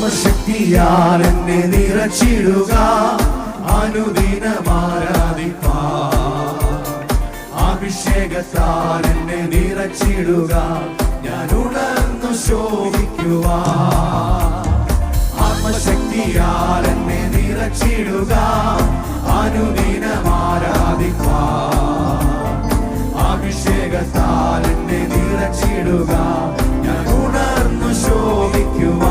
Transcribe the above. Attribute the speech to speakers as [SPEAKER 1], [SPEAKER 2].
[SPEAKER 1] ആത്മശക്തിയാൽ എന്നെ നിറച്ചിടുക, അനുദിനം ആരാധിപ്പാൻ. അഭിഷേകത്താൽ എന്നെ നിറച്ചിടുക, ഞാൻ ഉണർന്നു ശോഭിക്കുവാൻ. ആത്മശക്തിയാൽ എന്നെ നിറച്ചിടുക, അനുദിനം ആരാധിപ്പാൻ. അഭിഷേകത്താൽ എന്നെ നിറച്ചിടുക, ഞാൻ ഉണർന്നു ശോഭിക്കുവാൻ.